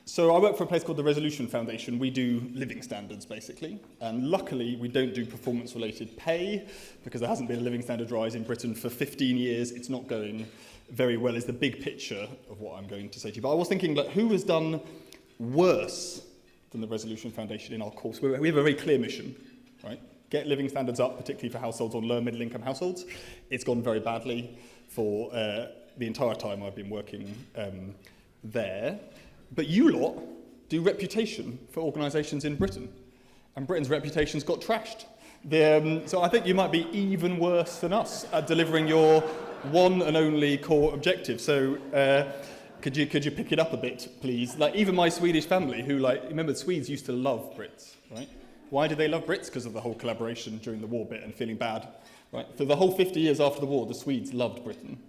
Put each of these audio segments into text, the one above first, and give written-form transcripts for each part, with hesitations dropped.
So I work for a place called the Resolution Foundation. We do living standards, basically. And luckily, we don't do performance-related pay, because there hasn't been a living standard rise in Britain for 15 years. It's not going very well, is the big picture of what I'm going to say to you. But I was thinking, like, who has done worse than the Resolution Foundation in our course? We have a very clear mission, right? Get living standards up, particularly for households on low middle-income households. It's gone very badly for the entire time I've been working there. But you lot do reputation for organisations in Britain, and Britain's reputation's got trashed. So I think you might be even worse than us at delivering your one and only core objective. So could you pick it up a bit, please? Like, even my Swedish family, who, like, remember, Swedes used to love Brits, right? Why did they love Brits? Because of the whole collaboration during the war bit and feeling bad, right? For the whole 50 years after the war, the Swedes loved Britain.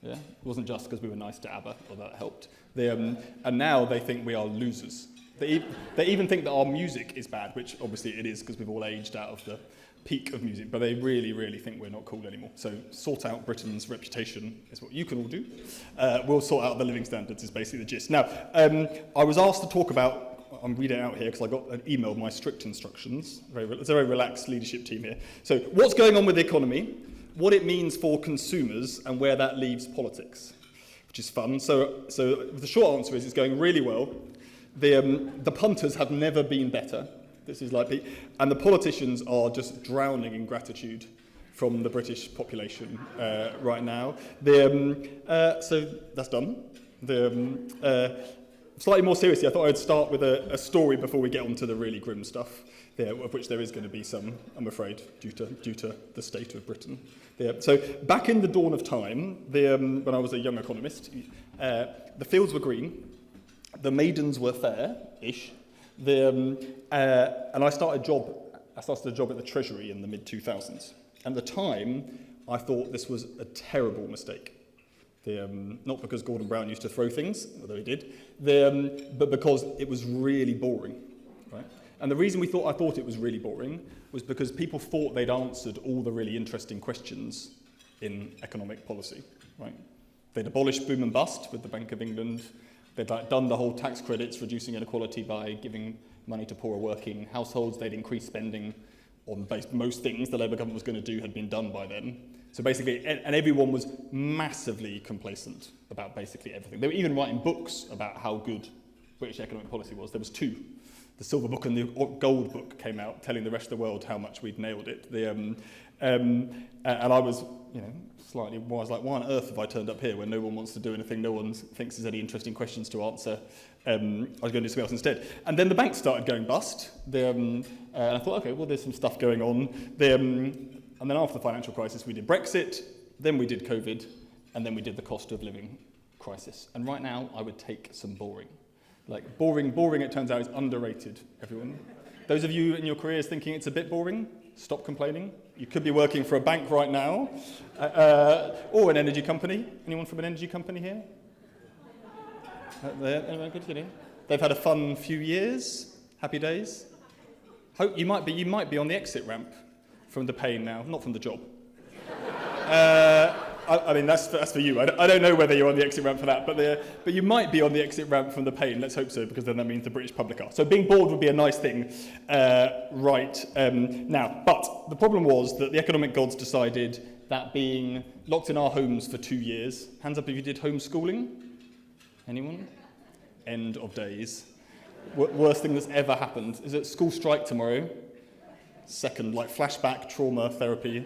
Yeah? It wasn't just because we were nice to ABBA, although that helped. And now they think we are losers. They even think that our music is bad, which obviously it is because we've all aged out of the peak of music, but they really, really think we're not cool anymore. So sort out Britain's reputation is what you can all do. We'll sort out the living standards is basically the gist. Now, I was asked to talk about, I'm reading it out here because I got an email with my strict instructions. It's a very relaxed leadership team here. So what's going on with the economy, what it means for consumers, and where that leaves politics, which is fun. So the short answer is it's going really well. The punters have never been better. This is like, and the politicians are just drowning in gratitude from the British population right now. So that's done. Slightly more seriously, I thought I'd start with a story before we get on to the really grim stuff, of which there is going to be some, I'm afraid, due to the state of Britain. So back in the dawn of time, when I was a young economist, the fields were green, the maidens were fair-ish, and I started a job at the Treasury in the mid-2000s. At the time, I thought this was a terrible mistake. Not because Gordon Brown used to throw things, although he did, but because it was really boring, right? And the reason I thought it was really boring was because people thought they'd answered all the really interesting questions in economic policy, right? They'd abolished boom and bust with the Bank of England. They'd done the whole tax credits, reducing inequality by giving money to poorer working households. They'd increased spending on most things the Labour government was going to do had been done by then. So basically, and everyone was massively complacent about basically everything. They were even writing books about how good British economic policy was. There was two. The Silver Book and the Gold Book came out, telling the rest of the world how much we'd nailed it. And I was, slightly, I was like, why on earth have I turned up here when no one wants to do anything, no one thinks there's any interesting questions to answer? I was going to do something else instead. And then the banks started going bust. And I thought, okay, well, there's some stuff going on. And then after the financial crisis, we did Brexit, then we did COVID, and then we did the cost of living crisis. And right now, I would take some boring. Like, boring, it turns out, is underrated, everyone. Those of you in your careers thinking it's a bit boring, stop complaining. You could be working for a bank right now, or an energy company. Anyone from an energy company here? Anyone good? They've had a fun few years. Happy days. Hope you might be on the exit ramp from the pain now, not from the job. I mean, that's for you. I don't know whether you're on the exit ramp for that, but you might be on the exit ramp from the pain. Let's hope so, because then that means the British public are. So being bored would be a nice thing right now. But the problem was that the economic gods decided that being locked in our homes for 2 years, hands up if you did homeschooling? Anyone? End of days. Worst thing that's ever happened. Is it school strike tomorrow? Second, like flashback trauma therapy.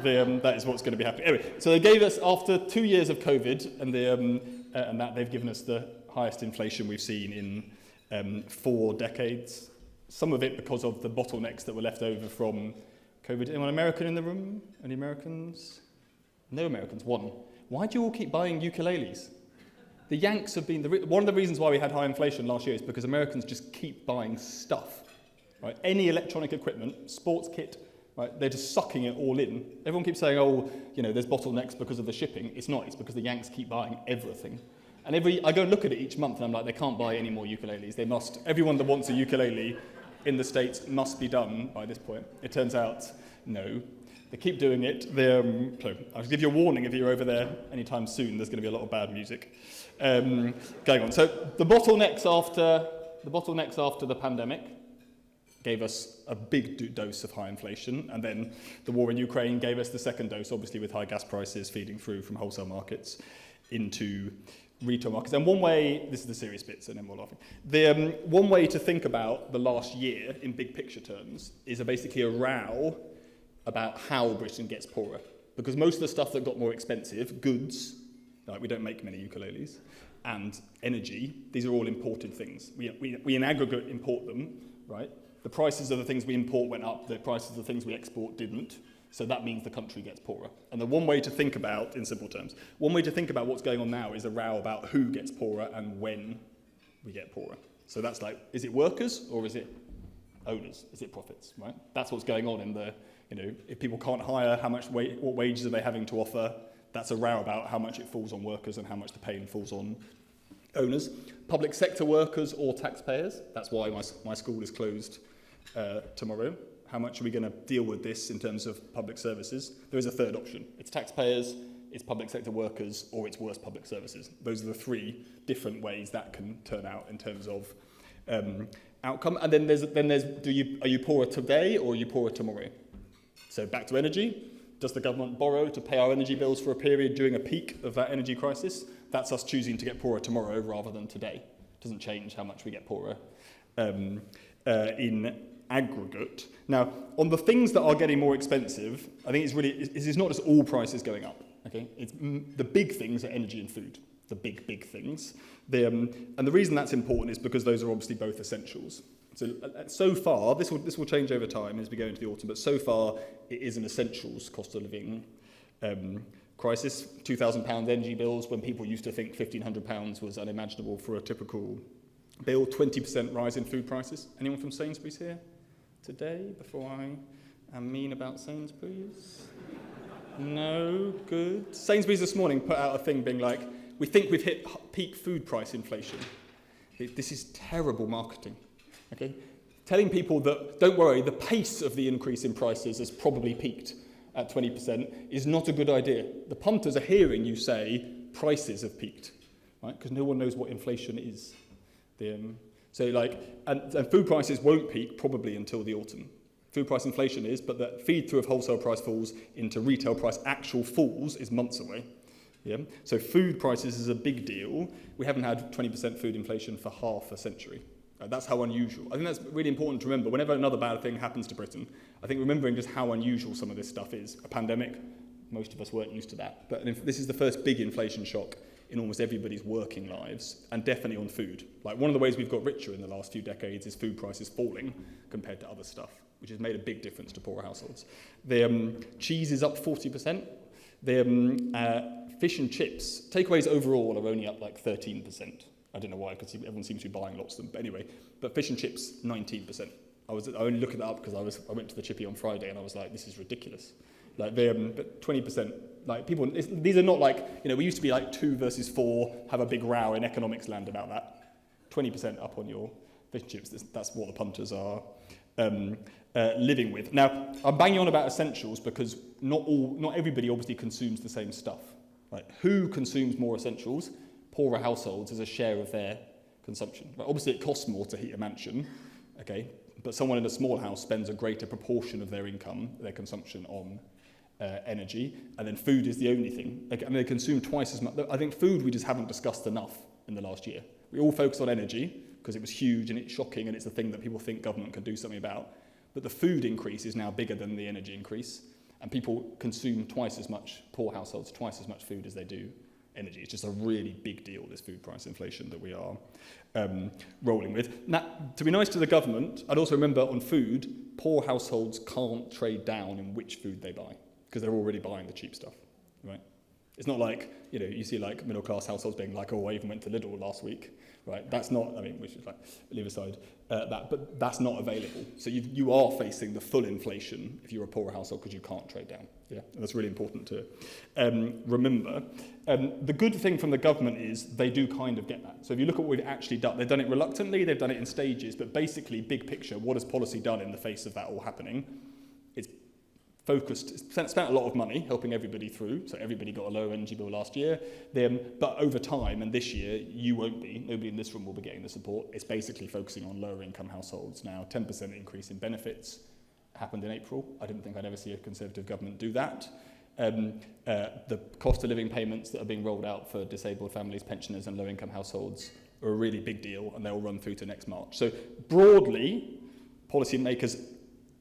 That is what's going to be happening. Anyway, so they gave us, after 2 years of COVID, and that they've given us the highest inflation we've seen in 4 decades. Some of it because of the bottlenecks that were left over from COVID. Anyone American in the room? Any Americans? No Americans. One. Why do you all keep buying ukuleles? The Yanks have been one of the reasons why we had high inflation last year is because Americans just keep buying stuff. Right? Any electronic equipment, sports kit. Right, they're just sucking it all in. Everyone keeps saying, oh, there's bottlenecks because of the shipping. It's not, it's because the Yanks keep buying everything. And I go and look at it each month and I'm like, they can't buy any more ukuleles. They must, everyone that wants a ukulele in the States must be done by this point. It turns out, no. They keep doing it. So I'll give you a warning if you're over there anytime soon. There's going to be a lot of bad music going on. So the bottlenecks after the pandemic gave us a big dose of high inflation, and then the war in Ukraine gave us the second dose, obviously with high gas prices feeding through from wholesale markets into retail markets. And one way, this is the serious bit, so no more laughing. One way to think about the last year in big picture terms is basically a row about how Britain gets poorer. Because most of the stuff that got more expensive, goods, like we don't make many ukuleles, and energy, these are all imported things. We in aggregate import them, right? The prices of the things we import went up, the prices of the things we export didn't. So that means the country gets poorer. And the one way to think about, in simple terms, one way to think about what's going on now is a row about who gets poorer and when we get poorer. So that's like, is it workers or is it owners? Is it profits, right? That's what's going on in the, if people can't hire, what wages are they having to offer? That's a row about how much it falls on workers and how much the pain falls on owners. Public sector workers or taxpayers. That's why my school is closed tomorrow. How much are we going to deal with this in terms of public services? There is a third option. It's taxpayers, it's public sector workers, or it's worse public services. Those are the three different ways that can turn out in terms of outcome. And then are you poorer today or are you poorer tomorrow? So back to energy. Does the government borrow to pay our energy bills for a period during a peak of that energy crisis? That's us choosing to get poorer tomorrow rather than today. It doesn't change how much we get poorer in aggregate. Now, on the things that are getting more expensive, I think it's not just all prices going up. Okay, it's the big things are energy and food, the big things. And the reason that's important is because those are obviously both essentials. So far, this will change over time as we go into the autumn, but so far it is an essentials cost of living crisis. £2,000 energy bills when people used to think £1,500 was unimaginable for a typical bill. 20% rise in food prices. Anyone from Sainsbury's here today before I am mean about Sainsbury's? No? Good. Sainsbury's this morning put out a thing being like, we think we've hit peak food price inflation. This is terrible marketing. Okay? Telling people that, don't worry, the pace of the increase in prices has probably peaked at 20% is not a good idea. The punters are hearing you say prices have peaked, right? Because no one knows what inflation is. And food prices won't peak probably until the autumn. Food price inflation is, but the feed through of wholesale price falls into retail price actual falls is months away. Yeah? So food prices is a big deal. We haven't had 20% food inflation for half a century. That's how unusual. I think that's really important to remember. Whenever another bad thing happens to Britain, I think remembering just how unusual some of this stuff is. A pandemic, most of us weren't used to that. But this is the first big inflation shock in almost everybody's working lives, and definitely on food. Like one of the ways we've got richer in the last few decades is food prices falling compared to other stuff, which has made a big difference to poorer households. The cheese is up 40%. The fish and chips, takeaways overall are only up like 13%. I don't know why, because everyone seems to be buying lots of them. But anyway, but fish and chips, 19%. I only looked it up because I went to the chippy on Friday and I was like, this is ridiculous. Like, but 20%, like people, these are not like, we used to be like 2 versus 4, have a big row in economics land about that. 20% up on your fish and chips, that's what the punters are living with. Now, I'm banging on about essentials because not everybody obviously consumes the same stuff. Right? Who consumes more essentials? Poorer households as a share of their consumption. Right? Obviously, it costs more to heat a mansion, okay, but someone in a small house spends a greater proportion of their income, their consumption on energy, and then food is the only thing. They consume twice as much. I think food we just haven't discussed enough in the last year. We all focus on energy because it was huge and it's shocking and it's the thing that people think government can do something about. But the food increase is now bigger than the energy increase, and people consume twice as much, poor households, twice as much food as they do energy. It's just a really big deal, this food price inflation that we are rolling with. Now, to be nice to the government, I'd also remember on food, poor households can't trade down in which food they buy because they're already buying the cheap stuff, right? It's not like, you see like middle class households being like, oh, I even went to Lidl last week, right? That's not, we should leave aside that, but that's not available. So you are facing the full inflation if you're a poorer household because you can't trade down. Yeah, and that's really important to remember. The good thing from the government is they do kind of get that. So if you look at what we've actually done, they've done it reluctantly, they've done it in stages, but basically, big picture, what has policy done in the face of that all happening? It's spent a lot of money helping everybody through, so everybody got a lower energy bill last year, but over time, and this year, nobody in this room will be getting the support. It's basically focusing on lower income households now. 10% increase in benefits happened in April. I didn't think I'd ever see a Conservative government do that. The cost of living payments that are being rolled out for disabled families, pensioners and low income households are a really big deal, and they'll run through to next March. So broadly, policymakers,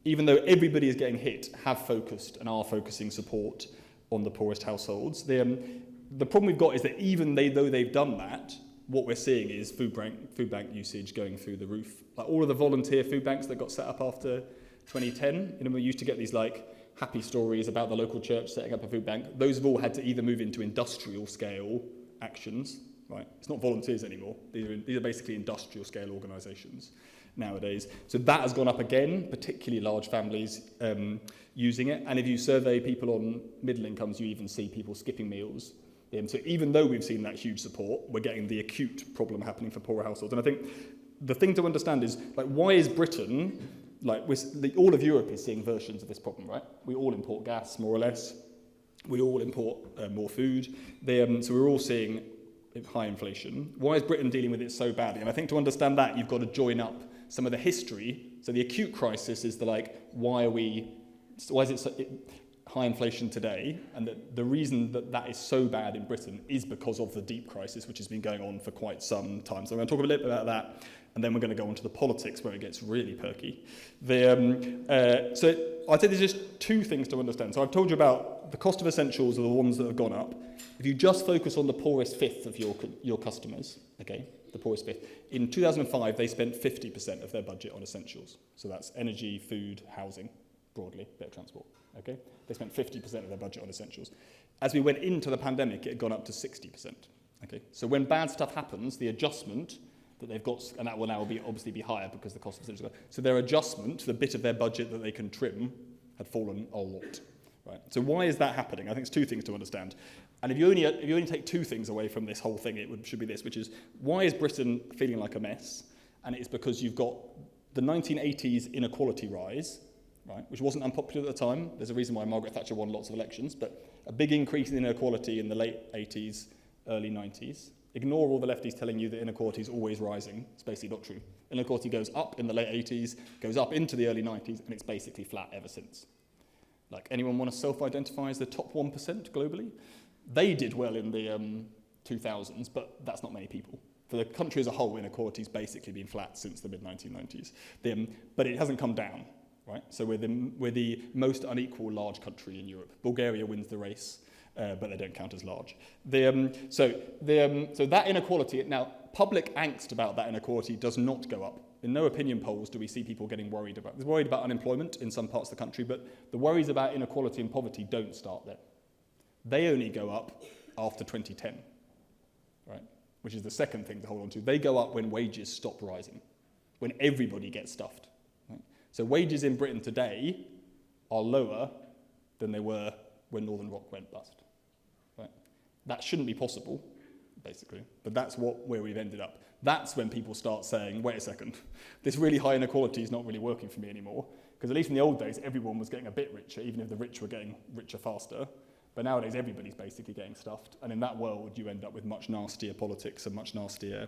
even though everybody is getting hit, have focused and are focusing support on the poorest households. The problem we've got is that even though they've done that, what we're seeing is food bank usage going through the roof. Like all of the volunteer food banks that got set up after 2010, we used to get these happy stories about the local church setting up a food bank. Those have all had to either move into industrial scale actions, right? It's not volunteers anymore. These are basically industrial scale organisations nowadays. So that has gone up again, particularly large families using it. And if you survey people on middle incomes, you even see people skipping meals. So even though we've seen that huge support, we're getting the acute problem happening for poorer households. And I think the thing to understand is, why is Britain, all of Europe is seeing versions of this problem, right? We all import gas, more or less. We all import more food. So we're all seeing high inflation. Why is Britain dealing with it so badly? And I think to understand that, you've got to join up some of the history. So the acute crisis is why is it high inflation today? And the reason that is so bad in Britain is because of the deep crisis, which has been going on for quite some time. So I'm going to talk a little bit about that, and then we're going to go on to the politics where it gets really perky. So I'd say there's just two things to understand. So I've told you about the cost of essentials are the ones that have gone up. If you just focus on the poorest fifth of your customers, okay, the poorest fifth, in 2005 they spent 50% of their budget on essentials. So that's energy, food, housing, broadly, bit of transport. Okay, they spent 50% of their budget on essentials. As we went into the pandemic, it had gone up to 60%. Okay, so when bad stuff happens, the adjustment that they've got, and that will now obviously be higher because the cost of essentials. So their adjustment, the bit of their budget that they can trim, had fallen a lot. Right. So why is that happening? I think it's two things to understand. And if you only take two things away from this whole thing, should be this, which is, why is Britain feeling like a mess? And it's because you've got the 1980s inequality rise, right, which wasn't unpopular at the time. There's a reason why Margaret Thatcher won lots of elections, but a big increase in inequality in the late 80s, early 90s. Ignore all the lefties telling you that inequality is always rising. It's basically not true. Inequality goes up in the late 80s, goes up into the early 90s, and it's basically flat ever since. Anyone want to self-identify as the top 1% globally? They did well in the 2000s, but that's not many people. For the country as a whole, inequality's basically been flat since the mid-1990s. But it hasn't come down, right? So we're the most unequal large country in Europe. Bulgaria wins the race, but they don't count as large. So that inequality, now public angst about that inequality does not go up. In no opinion polls do we see people getting worried about. They're worried about unemployment in some parts of the country, but the worries about inequality and poverty don't start there. They only go up after 2010, right? Which is the second thing to hold on to. They go up when wages stop rising, when everybody gets stuffed. Right? So wages in Britain today are lower than they were when Northern Rock went bust. Right? That shouldn't be possible, basically, but that's where we've ended up. That's when people start saying, wait a second, this really high inequality is not really working for me anymore, because at least in the old days, everyone was getting a bit richer, even if the rich were getting richer faster. But nowadays, everybody's basically getting stuffed. And in that world, you end up with much nastier politics and much nastier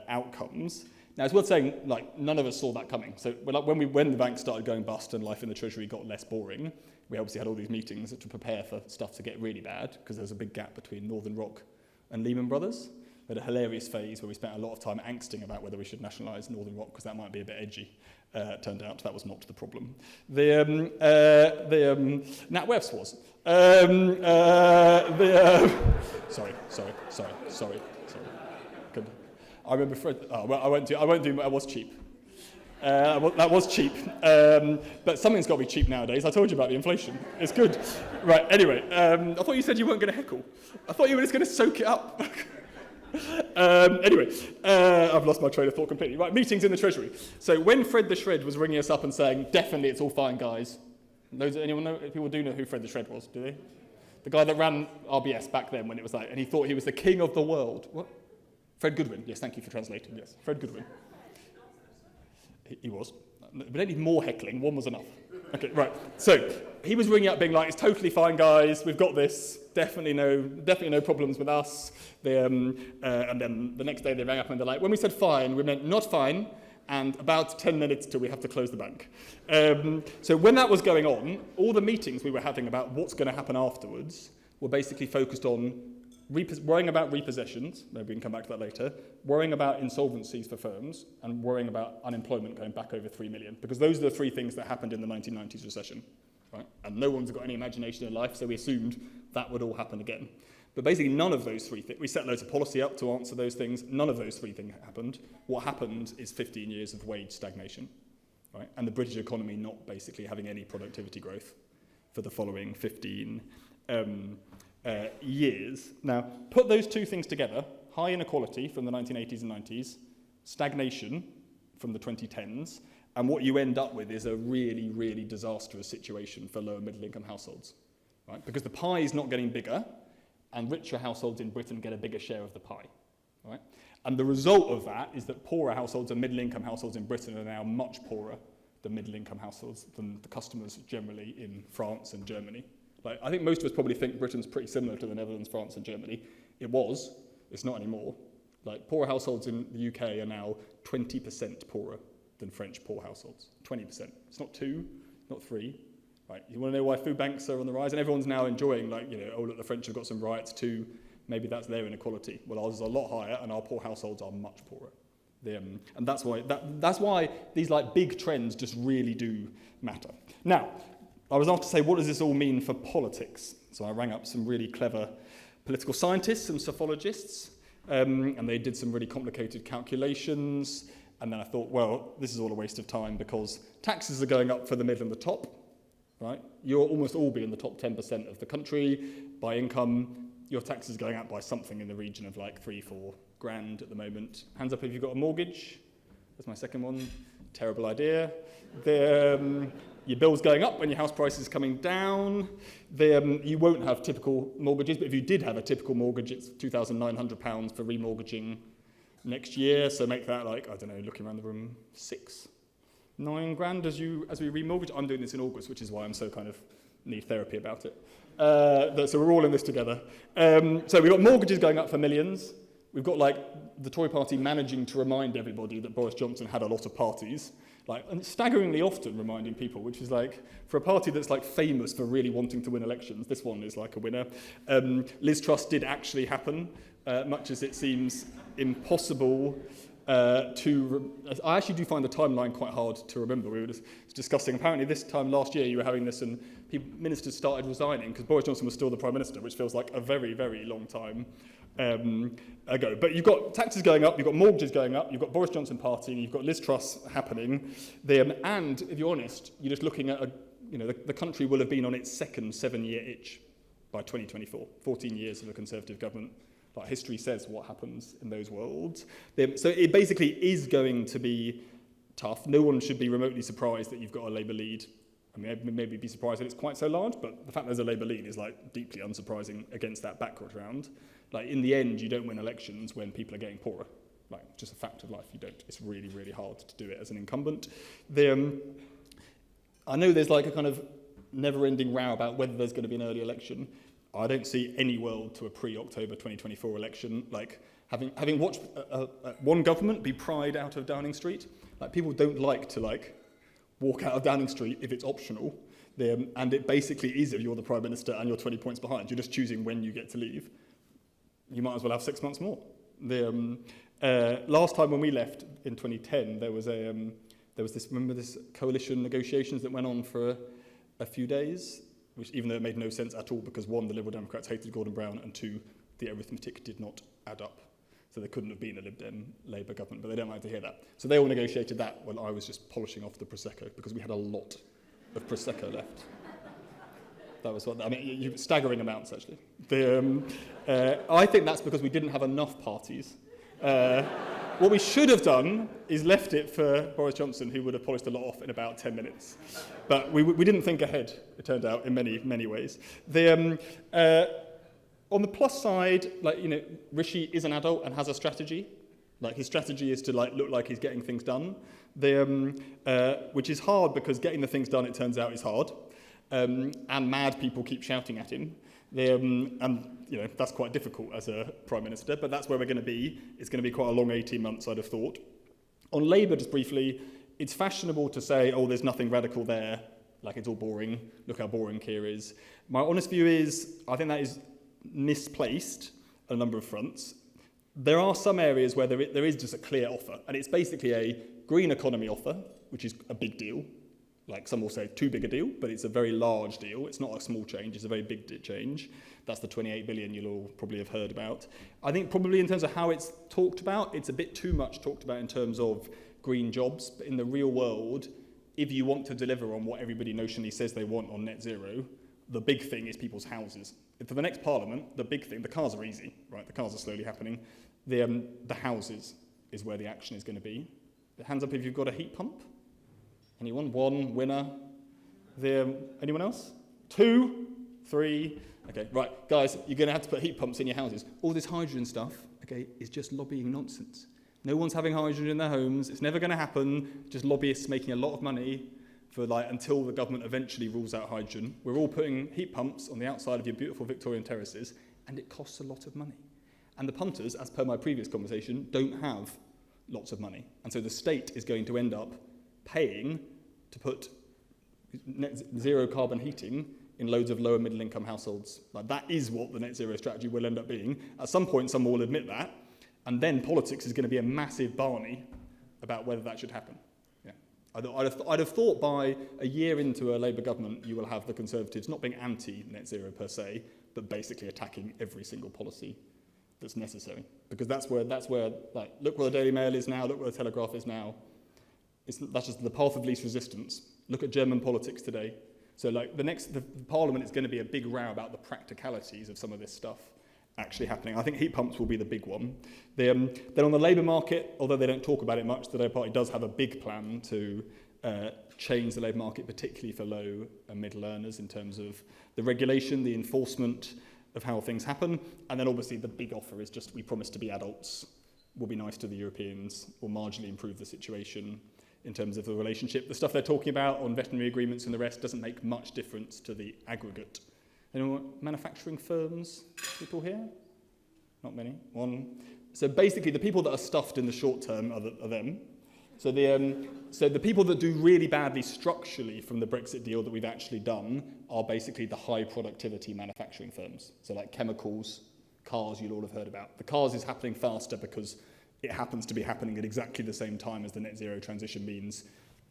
outcomes. Now, it's worth saying, none of us saw that coming. So when the bank started going bust and life in the Treasury got less boring, we obviously had all these meetings to prepare for stuff to get really bad, because there's a big gap between Northern Rock and Lehman Brothers. We had a hilarious phase where we spent a lot of time angsting about whether we should nationalise Northern Rock, because that might be a bit edgy. Turned out that was not the problem. NatWest was. Sorry. Good. I remember Fred. Oh, well, I won't do. I was cheap. That was cheap. But something's got to be cheap nowadays. I told you about the inflation. It's good. Right. Anyway, I thought you said you weren't going to heckle. I thought you were just going to soak it up. Anyway, I've lost my train of thought completely. Right, meetings in the Treasury. So when Fred the Shred was ringing us up and saying, definitely it's all fine, guys. Anyone know? People do know who Fred the Shred was, do they? The guy that ran RBS back then when it was and he thought he was the king of the world. What? Fred Goodwin. Yes, thank you for translating. Yes, Fred Goodwin. He was. We don't need more heckling. One was enough. Okay, right. So he was ringing up being like, it's totally fine, guys. We've got this. Definitely no problems with us. And then the next day they rang up and they're like, when we said fine, we meant not fine, and about 10 minutes till we have to close the bank. So when that was going on, all the meetings we were having about what's going to happen afterwards were basically focused on worrying about repossessions, maybe we can come back to that later, worrying about insolvencies for firms, and worrying about unemployment going back over 3 million, because those are the three things that happened in the 1990s recession, right? And no one's got any imagination in life, so we assumed that would all happen again. But basically none of those three things, we set loads of policy up to answer those things, none of those three things happened. What happened is 15 years of wage stagnation, right? And the British economy not basically having any productivity growth for the following 15 years. Now, put those two things together, high inequality from the 1980s and 90s, stagnation from the 2010s, and what you end up with is a really, really disastrous situation for lower middle income households, right? Because the pie is not getting bigger, and richer households in Britain get a bigger share of the pie, right? And the result of that is that poorer households and middle income households in Britain are now much poorer than middle income households, than the customers generally in France and Germany. Like, I think most of us probably think Britain's pretty similar to the Netherlands, France, and Germany. It was. It's not anymore. Like, poorer households in the UK are now 20% poorer than French poor households. 20%. It's not 2, not 3. Right? You want to know why food banks are on the rise? And everyone's now enjoying, like, you know, oh, look, the French have got some riots too. Maybe that's their inequality. Well, ours is a lot higher, and our poor households are much poorer. And that's why these, like, big trends just really do matter. Now, I was asked to say, what does this all mean for politics? So I rang up some really clever political scientists and sophologists, and they did some really complicated calculations. And then I thought, well, this is all a waste of time because taxes are going up for the middle and the top, right? You'll almost all be in the top 10% of the country by income. Your taxes are going up by something in the region of like 3-4 grand at the moment. Hands up if you've got a mortgage. That's my second one. Terrible idea. Your bill's going up when your house price is coming down. You won't have typical mortgages, but if you did have a typical mortgage, it's £2,900 for remortgaging next year. So make that like, I don't know, looking around the room, 6-9 grand as we remortgage. I'm doing this in August, which is why I'm so kind of need therapy about it. So we're all in this together. So we've got mortgages going up for millions. We've got like the Tory party managing to remind everybody that Boris Johnson had a lot of parties. Like, and staggeringly often reminding people, which is like, for a party that's like famous for really wanting to win elections, this one is like a winner. Liz Truss did actually happen, much as it seems impossible I actually do find the timeline quite hard to remember. We were just discussing, apparently this time last year you were having this and ministers started resigning because Boris Johnson was still the Prime Minister, which feels like a very, very long time ago. But you've got taxes going up, you've got mortgages going up, you've got Boris Johnson partying, you've got Liz Truss happening. And if you're honest, you're just looking at, the country will have been on its second 7-year itch by 2024, 14 years of a Conservative government. Like history says what happens in those worlds. So it basically is going to be tough. No one should be remotely surprised that you've got a Labour lead. I mean, maybe be surprised that it's quite so large, but the fact there's a Labour lead is like deeply unsurprising against that background. Like in the end, you don't win elections when people are getting poorer. Like just a fact of life, you don't. It's really, really hard to do it as an incumbent. I know there's like a kind of never-ending row about whether there's going to be an early election. I don't see any world to a pre-October 2024 election. Like having watched one government be pried out of Downing Street, like people don't like to like walk out of Downing Street if it's optional. And it basically is if you're the Prime Minister and you're 20 points behind. You're just choosing when you get to leave. You might as well have 6 months more. Last time when we left in 2010, there was this coalition negotiations that went on for a few days, which even though it made no sense at all because one, the Liberal Democrats hated Gordon Brown, and two, the arithmetic did not add up. So there couldn't have been a Lib Dem Labour government, but they don't like to hear that. So they all negotiated that when I was just polishing off the Prosecco because we had a lot of Prosecco left. That was staggering amounts actually. I think that's because we didn't have enough parties. What we should have done is left it for Boris Johnson, who would have polished a lot off in about 10 minutes. But we didn't think ahead, it turned out, in many, many ways. On the plus side, Rishi is an adult and has a strategy. Like his strategy is to look like he's getting things done, which is hard because getting the things done, it turns out, is hard. And mad people keep shouting at him. And that's quite difficult as a Prime Minister, but that's where we're going to be. It's going to be quite a long 18 months, I'd have thought. On Labour, just briefly, it's fashionable to say, oh, there's nothing radical there, like it's all boring, look how boring Keir is. My honest view is, I think that is misplaced on a number of fronts. There are some areas where there is just a clear offer, and it's basically a green economy offer, which is a big deal. Like some will say too big a deal, but it's a very large deal. It's not a small change, it's a very big change. That's the 28 billion you'll all probably have heard about. I think probably in terms of how it's talked about, it's a bit too much talked about in terms of green jobs, but in the real world, if you want to deliver on what everybody notionally says they want on net zero, the big thing is people's houses. For the next parliament, the big thing, the cars are easy, right? The cars are slowly happening. The houses is where the action is going to be. Hands up if you've got a heat pump. Anyone? One winner. Anyone else? 2, 3. Okay, right, guys, you're going to have to put heat pumps in your houses. All this hydrogen stuff, okay, is just lobbying nonsense. No one's having hydrogen in their homes. It's never going to happen. Just lobbyists making a lot of money for until the government eventually rules out hydrogen. We're all putting heat pumps on the outside of your beautiful Victorian terraces, and it costs a lot of money. And the punters, as per my previous conversation, don't have lots of money. And so the state is going to end up paying to put net zero carbon heating in loads of lower middle income households. That is what the net zero strategy will end up being. At some point, someone will admit that, and then politics is going to be a massive barney about whether that should happen. Yeah, I'd have thought by a year into a Labour government, you will have the Conservatives not being anti-net zero per se, but basically attacking every single policy that's necessary. Because that's where look where the Daily Mail is now, look where the Telegraph is now. That's just the path of least resistance. Look at German politics today. So the Parliament is going to be a big row about the practicalities of some of this stuff actually happening. I think heat pumps will be the big one. Then on the Labour market, although they don't talk about it much, the Labour Party does have a big plan to change the labour market, particularly for low and middle earners in terms of the regulation, the enforcement of how things happen. And then obviously the big offer is just we promise to be adults, we'll be nice to the Europeans, we'll marginally improve the situation in terms of the relationship. The stuff they're talking about on veterinary agreements and the rest doesn't make much difference to the aggregate. Anyone, manufacturing firms, people here? Not many. One. So basically the people that are stuffed in the short term are them. So the people that do really badly structurally from the Brexit deal that we've actually done are basically the high productivity manufacturing firms. So like chemicals, cars you'll all have heard about. The cars is happening faster because it happens to be happening at exactly the same time as the net zero transition means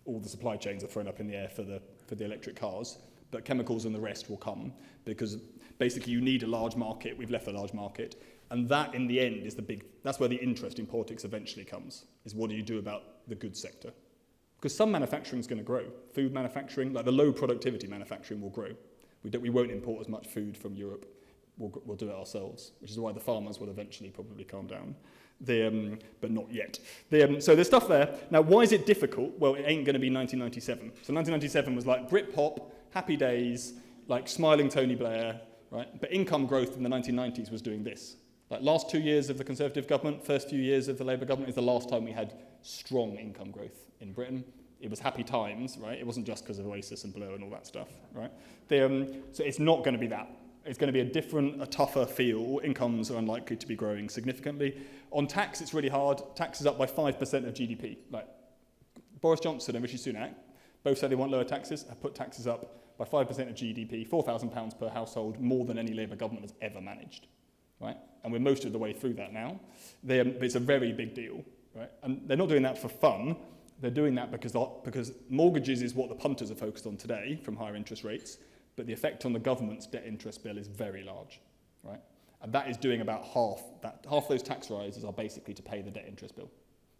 all the supply chains are thrown up in the air for the electric cars. But chemicals and the rest will come because basically you need a large market. We've left a large market. And that, in the end, is that's where the interest in politics eventually comes, is what do you do about the goods sector? Because some manufacturing is going to grow. Food manufacturing, like the low productivity manufacturing will grow. We won't import as much food from Europe. We'll do it ourselves, which is why the farmers will eventually probably calm down. But not yet. So there's stuff there. Now, why is it difficult? Well, it ain't going to be 1997. So 1997 was like Britpop, happy days, like smiling Tony Blair, right? But income growth in the 1990s was doing this. Like last 2 years of the Conservative government, first few years of the Labour government is the last time we had strong income growth in Britain. It was happy times, right? It wasn't just because of Oasis and Blur and all that stuff, right? So it's not going to be that. It's going to be a tougher feel. Incomes are unlikely to be growing significantly. On tax, it's really hard. Tax is up by 5% of GDP. Like Boris Johnson and Rishi Sunak both say they want lower taxes, have put taxes up by 5% of GDP, £4,000 per household, more than any Labour government has ever managed, right? And we're most of the way through that now. But it's a very big deal, right? And they're not doing that for fun. They're doing that because mortgages is what the punters are focused on today from higher interest rates, but the effect on the government's debt interest bill is very large, right? And that is doing about half. Half those tax rises are basically to pay the debt interest bill.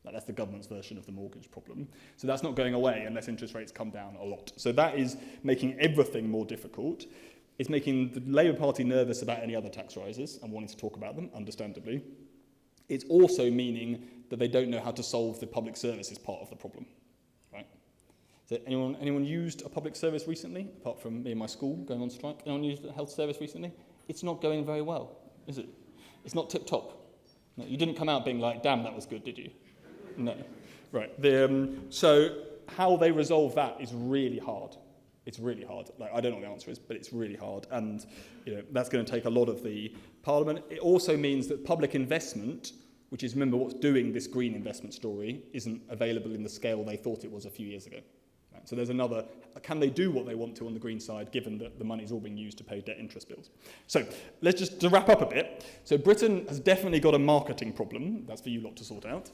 That's the government's version of the mortgage problem. So that's not going away unless interest rates come down a lot. So that is making everything more difficult. It's making the Labour Party nervous about any other tax rises and wanting to talk about them, understandably. It's also meaning that they don't know how to solve the public services part of the problem, right? So anyone used a public service recently, apart from me and my school going on strike? Anyone used a health service recently? It's not going very well, is it? It's not tip-top. No, you didn't come out being like, damn, that was good, did you? No. Right. So how they resolve that is really hard. It's really hard. Like, I don't know what the answer is, but it's really hard. And that's going to take a lot of the Parliament. It also means that public investment, which is, remember, what's doing this green investment story, isn't available in the scale they thought it was a few years ago. Right? So there's another, can they do what they want to on the green side, given that the money's all being used to pay debt interest bills? So let's just, to wrap up a bit. So Britain has definitely got a marketing problem. That's for you lot to sort out.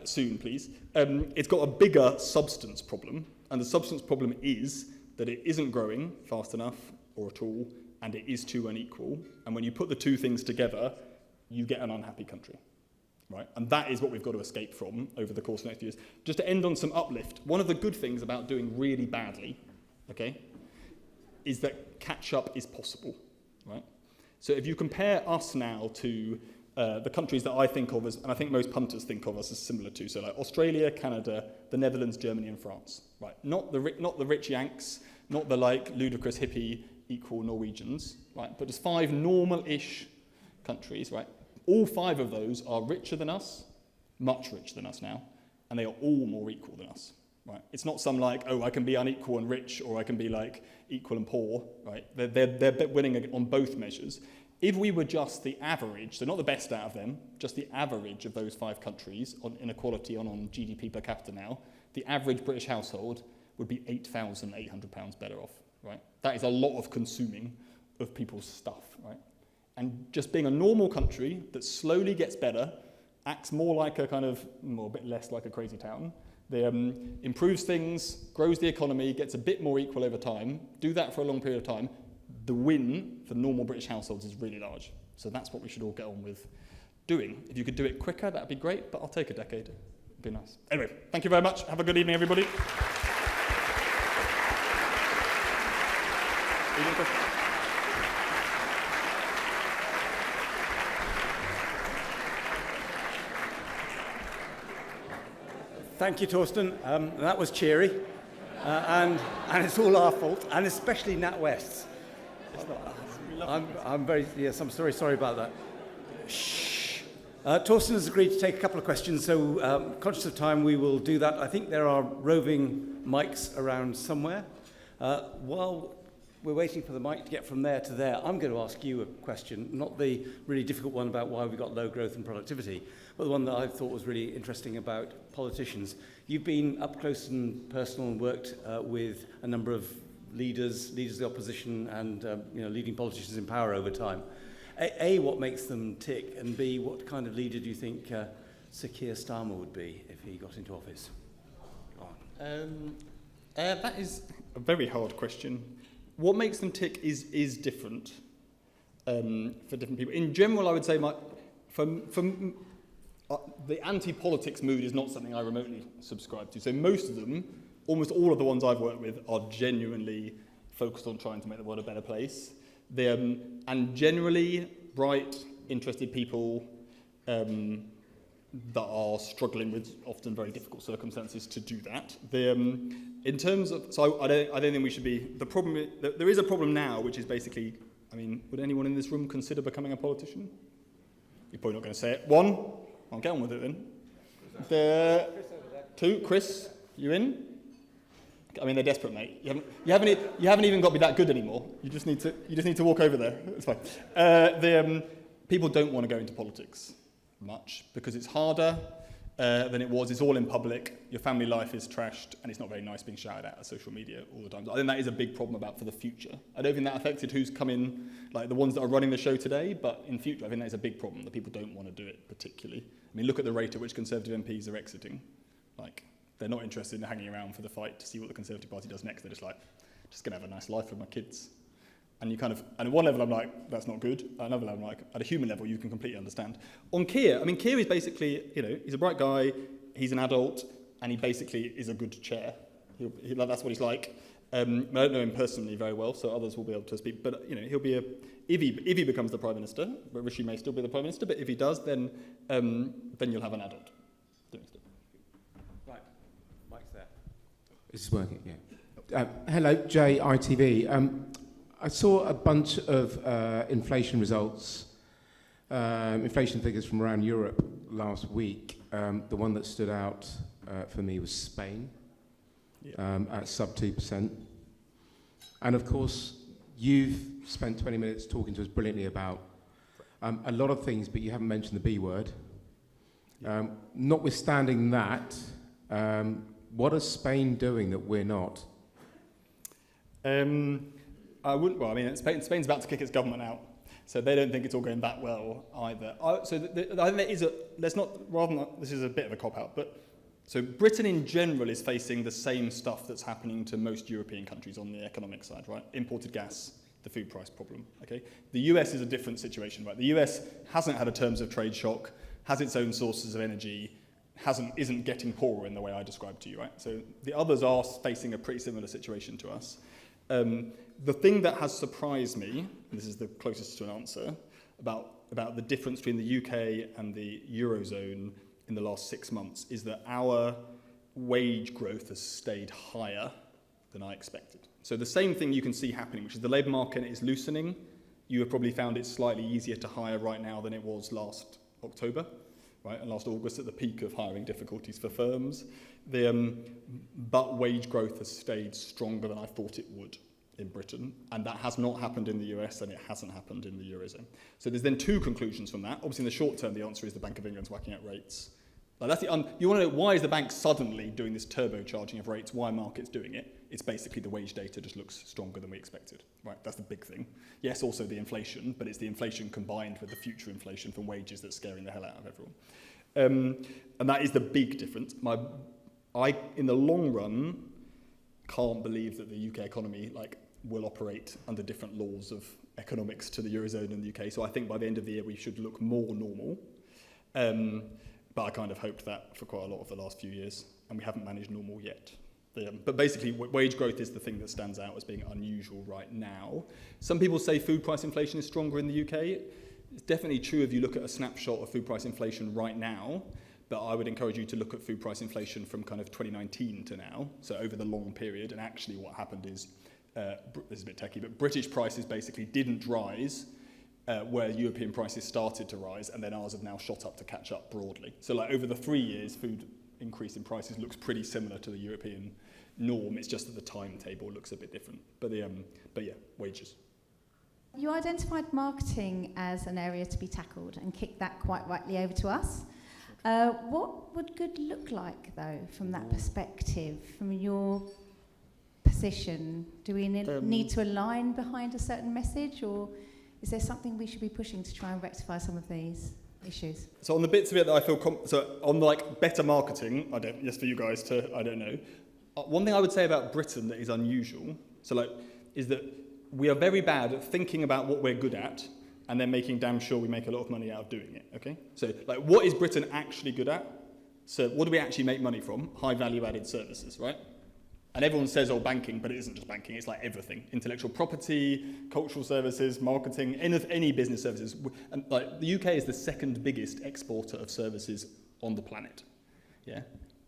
Soon, please. It's got a bigger substance problem. And the substance problem is that it isn't growing fast enough or at all, and it is too unequal. And when you put the two things together, you get an unhappy country, right? And that is what we've got to escape from over the course of the next few years. Just to end on some uplift, one of the good things about doing really badly, okay, is that catch-up is possible, right? So if you compare us now to the countries that I think of as, and I think most punters think of us as similar to, so like Australia, Canada, the Netherlands, Germany, and France, right? Not the rich Yanks, not the like ludicrous hippie equal Norwegians, right? But just 5 normal-ish countries, right? All 5 of those are richer than us, much richer than us now, and they are all more equal than us, right? It's not some like, oh, I can be unequal and rich, or I can be like equal and poor, right? They're winning on both measures. If we were just the average, so not the best out of them, just the average of those 5 countries on inequality on GDP per capita now, the average British household would be £8,800 better off, right? That is a lot of consuming of people's stuff, right? And just being a normal country that slowly gets better, acts more like a kind of, a bit less like a crazy town, improves things, grows the economy, gets a bit more equal over time, do that for a long period of time, the win for normal British households is really large. So that's what we should all get on with doing. If you could do it quicker, that'd be great, but I'll take a decade. It'd be nice. Anyway, thank you very much. Have a good evening, everybody. Thank you, Torsten. That was cheery, and it's all our fault, and especially NatWest's. I'm sorry about that. Shh. Torsten has agreed to take a couple of questions, so conscious of time, we will do that. I think there are roving mics around somewhere. While we're waiting for the mic to get from there to there, I'm going to ask you a question, not the really difficult one about why we've got low growth and productivity, but the one that I thought was really interesting about politicians. You've been up close and personal and worked with a number of leaders of the opposition and leading politicians in power over time. A, what makes them tick, and B, what kind of leader do you think Sir Keir Starmer would be if he got into office? That is a very hard question. What makes them tick is different for different people. In general, I would say the anti-politics mood is not something I remotely subscribe to. So most of them, almost all of the ones I've worked with, are genuinely focused on trying to make the world a better place. And generally bright, interested people that are struggling with often very difficult circumstances to do that. In terms of, so I don't think we should be, the problem is, there is a problem now, which is basically, would anyone in this room consider becoming a politician? You're probably not going to say it. 1, I'll get on with it then. 2, Chris, you in? They're desperate, mate. You haven't even got to be that good anymore. You just need to walk over there. It's fine. People don't want to go into politics much because it's harder than it was. It's all in public. Your family life is trashed, and it's not very nice being shouted at social media all the time. I think that is a big problem for the future. I don't think that affected who's come in, like the ones that are running the show today, but in future I think that is a big problem, that people don't want to do it particularly. Look at the rate at which Conservative MPs are exiting. They're not interested in hanging around for the fight to see what the Conservative Party does next. They're just like, just going to have a nice life with my kids. And you and at one level I'm like, that's not good. At another level I'm like, at a human level you can completely understand. On Keir, Keir is basically, he's a bright guy, he's an adult, and he basically is a good chair. That's what he's like. I don't know him personally very well, so others will be able to speak. But he'll be if he becomes the Prime Minister, but Rishi may still be the Prime Minister, but if he does, then you'll have an adult doing stuff. This is working, yeah. Hello, Jay, ITV. I saw a bunch of inflation results inflation figures from around Europe last week. The one that stood out for me was Spain at sub 2%. And of course, you've spent 20 minutes talking to us brilliantly about a lot of things, but you haven't mentioned the B word. Notwithstanding that, what is Spain doing that we're not? I wouldn't. Well, I mean, Spain's about to kick its government out, so they don't think it's all going that well either. I think there is a. Let's not. Rather than this is a bit of a cop out, but so Britain in general is facing the same stuff that's happening to most European countries on the economic side, right? Imported gas, the food price problem. Okay, the US is a different situation, right? The US hasn't had a terms of trade shock, has its own sources of energy, isn't getting poorer in the way I described to you, right? So the others are facing a pretty similar situation to us. The thing that has surprised me, and this is the closest to an answer, about the difference between the UK and the Eurozone in the last 6 months is that our wage growth has stayed higher than I expected. So the same thing you can see happening, which is the labour market is loosening. You have probably found it slightly easier to hire right now than it was last October, right, and last August at the peak of hiring difficulties for firms. But wage growth has stayed stronger than I thought it would in Britain, and that has not happened in the US, and it hasn't happened in the Eurozone. So there's then two conclusions from that. Obviously, in the short term, the answer is the Bank of England's whacking out rates. Like that's you want to know why is the bank suddenly doing this turbocharging of rates? Why are markets doing it? It's basically the wage data just looks stronger than we expected. Right, that's the big thing. Yes, also the inflation, but it's the inflation combined with the future inflation from wages that's scaring the hell out of everyone. And that is the big difference. I, in the long run, can't believe that the UK economy will operate under different laws of economics to the Eurozone and the UK. So I think by the end of the year we should look more normal. But I kind of hoped that for quite a lot of the last few years, and we haven't managed normal yet. But basically, wage growth is the thing that stands out as being unusual right now. Some people say food price inflation is stronger in the UK. It's definitely true if you look at a snapshot of food price inflation right now, but I would encourage you to look at food price inflation from kind of 2019 to now, so over the long period. And actually what happened is, this is a bit techie, but British prices basically didn't rise where European prices started to rise, and then ours have now shot up to catch up broadly. So over the 3 years, food increase in prices looks pretty similar to the European norm. It's just that the timetable looks a bit different. But yeah, wages. You identified marketing as an area to be tackled and kicked that quite rightly over to us. What would good look like, though, from that perspective, from your position? Do we need to align behind a certain message, or is there something we should be pushing to try and rectify some of these issues? So on the bits of it that I feel, on better marketing, just for you guys I don't know. One thing I would say about Britain that is unusual, is that we are very bad at thinking about what we're good at and then making damn sure we make a lot of money out of doing it, okay? So, what is Britain actually good at? So, what do we actually make money from? High value-added services, right? And everyone says, banking, but it isn't just banking, it's everything. Intellectual property, cultural services, marketing, any business services. And the UK is the second biggest exporter of services on the planet, yeah?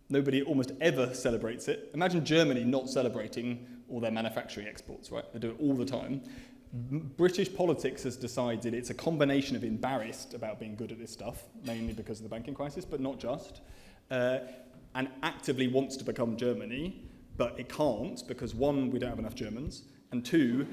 Nobody almost ever celebrates it. Imagine Germany not celebrating all their manufacturing exports, right? They do it all the time. British politics has decided it's a combination of embarrassed about being good at this stuff, mainly because of the banking crisis, but not just, and actively wants to become Germany, but it can't because one, we don't have enough Germans, and two,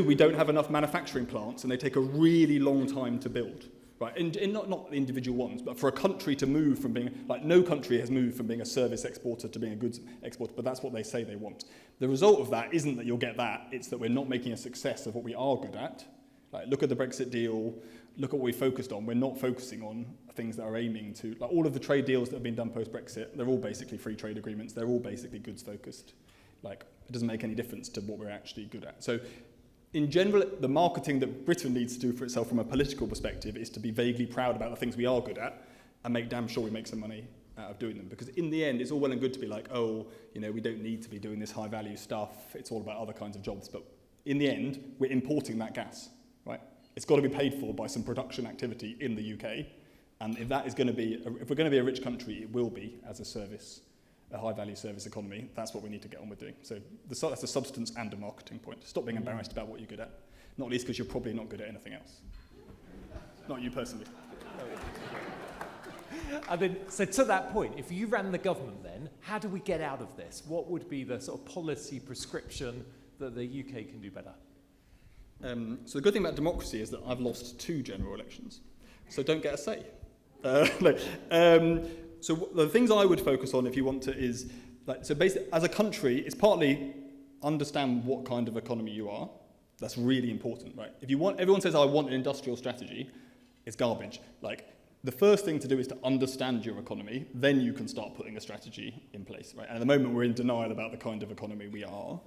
we don't have enough manufacturing plants, and they take a really long time to build. Right, and not individual ones, but for a country to move from being, no country has moved from being a service exporter to being a goods exporter, but that's what they say they want. The result of that isn't that you'll get that, it's that we're not making a success of what we are good at. Look at the Brexit deal, look at what we focused on. We're not focusing on things that are aiming to, all of the trade deals that have been done post-Brexit, they're all basically free trade agreements, they're all basically goods focused. It doesn't make any difference to what we're actually good at. So, in general, the marketing that Britain needs to do for itself from a political perspective is to be vaguely proud about the things we are good at and make damn sure we make some money out of doing them. Because in the end, it's all well and good to be we don't need to be doing this high-value stuff. It's all about other kinds of jobs. But in the end, we're importing that gas, right? It's got to be paid for by some production activity in the UK. And if that is going to be, if we're going to be a rich country, it will be as a service, a high-value service economy. That's what we need to get on with doing. So that's a substance and a marketing point. Stop being embarrassed about what you're good at, not least because you're probably not good at anything else. not you personally. And then, so to that point, if you ran the government then, how do we get out of this? What would be the sort of policy prescription that the UK can do better? So the good thing about democracy is that I've lost 2 general elections, so don't get a say. So the things I would focus on if you want to is, so basically, as a country, it's partly understand what kind of economy you are. That's really important, right? If you want, everyone says, I want an industrial strategy. It's garbage. The first thing to do is to understand your economy, then you can start putting a strategy in place, right? And at the moment, we're in denial about the kind of economy we are.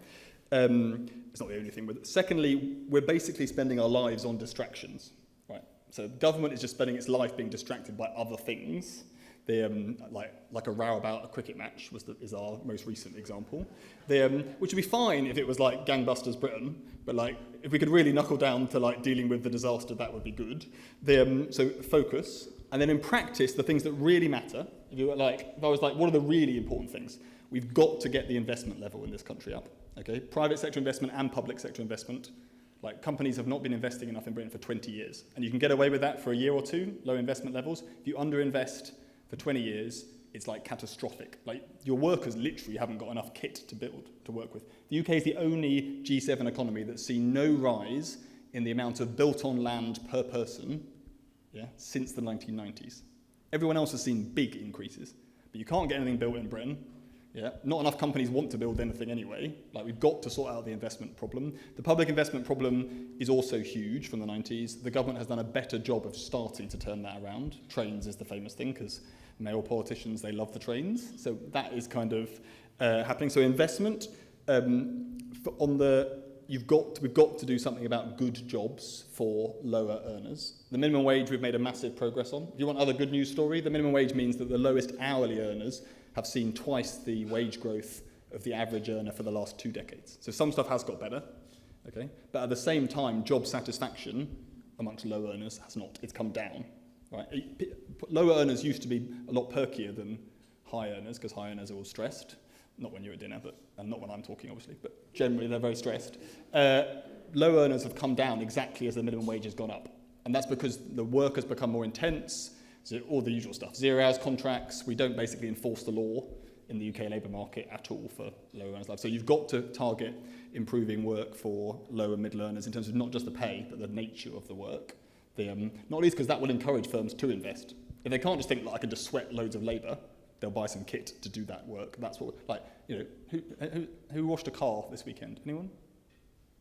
It's not the only thing. Secondly, we're basically spending our lives on distractions, right? So government is just spending its life being distracted by other things. Like a row about a cricket match is our most recent example. Which would be fine if it was like Gangbusters Britain, but if we could really knuckle down to dealing with the disaster, that would be good. So focus, and then in practice, the things that really matter. If I was what are the really important things? We've got to get the investment level in this country up. Okay, private sector investment and public sector investment. Companies have not been investing enough in Britain for 20 years, and you can get away with that for a year or 2, low investment levels. If you underinvest for 20 years, it's catastrophic. Your workers literally haven't got enough kit to build, to work with. The UK is the only G7 economy that's seen no rise in the amount of built on land per person since the 1990s. Everyone else has seen big increases, but you can't get anything built in Britain. Not enough companies want to build anything anyway. We've got to sort out the investment problem. The public investment problem is also huge from the 90s. The government has done a better job of starting to turn that around. Trains is the famous thing because male politicians, they love the trains. So that is kind of happening. So investment, we've got to do something about good jobs for lower earners. The minimum wage we've made a massive progress on. If you want another good news story, the minimum wage means that the lowest hourly earners have seen twice the wage growth of the average earner for the last 2 decades. So some stuff has got better, okay? But at the same time, job satisfaction amongst low earners has not. It's come down, right? Lower earners used to be a lot perkier than high earners because high earners are all stressed. Not when you're at dinner, and not when I'm talking, obviously, but generally they're very stressed. Low earners have come down exactly as the minimum wage has gone up. And that's because the work has become more intense. So all the usual stuff, 0 hours contracts, we don't basically enforce the law in the UK labour market at all for low earners. So you've got to target improving work for low and middle earners in terms of not just the pay, but the nature of the work. Not least because that will encourage firms to invest. If they can't just think I can just sweat loads of labour, they'll buy some kit to do that work. That's what, who washed a car this weekend? Anyone?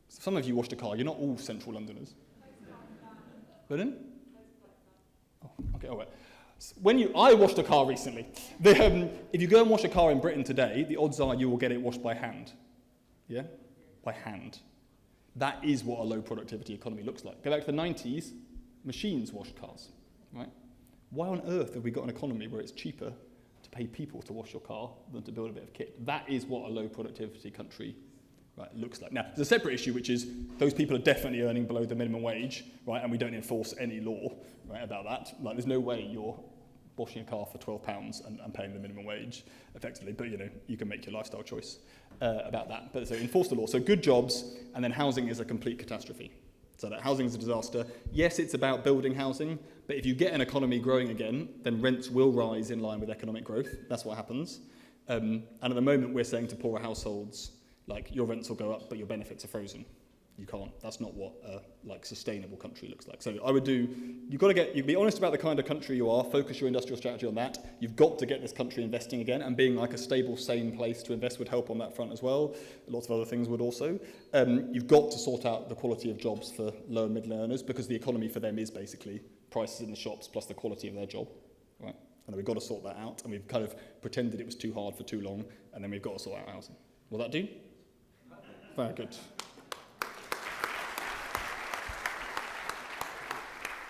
Some of you washed a car. You're not all central Londoners. Pardon? Oh, okay, all right. I washed a car recently. If you go and wash a car in Britain today, the odds are you will get it washed by hand. Yeah? By hand. That is what a low productivity economy looks like. Go back to the 90s, machines washed cars, right? Why on earth have we got an economy where it's cheaper to pay people to wash your car than to build a bit of kit? That is what a low productivity country looks like. Now, there's a separate issue, which is those people are definitely earning below the minimum wage, right? And we don't enforce any law, right, about that. There's no way you're washing a car for £12 and paying the minimum wage, effectively. But, you can make your lifestyle choice about that. But so enforce the law. So good jobs, and then housing is a complete catastrophe. So that housing is a disaster. Yes, it's about building housing, but if you get an economy growing again, then rents will rise in line with economic growth. That's what happens. And at the moment, we're saying to poorer households, your rents will go up, but your benefits are frozen. You can't. That's not what a sustainable country looks like. So I would you be honest about the kind of country you are, focus your industrial strategy on that. You've got to get this country investing again, and being a stable, sane place to invest would help on that front as well. Lots of other things would also. You've got to sort out the quality of jobs for low and middle earners, because the economy for them is basically prices in the shops plus the quality of their job, right? And we've got to sort that out, and we've kind of pretended it was too hard for too long, and then we've got to sort out housing. Will that do? Very good.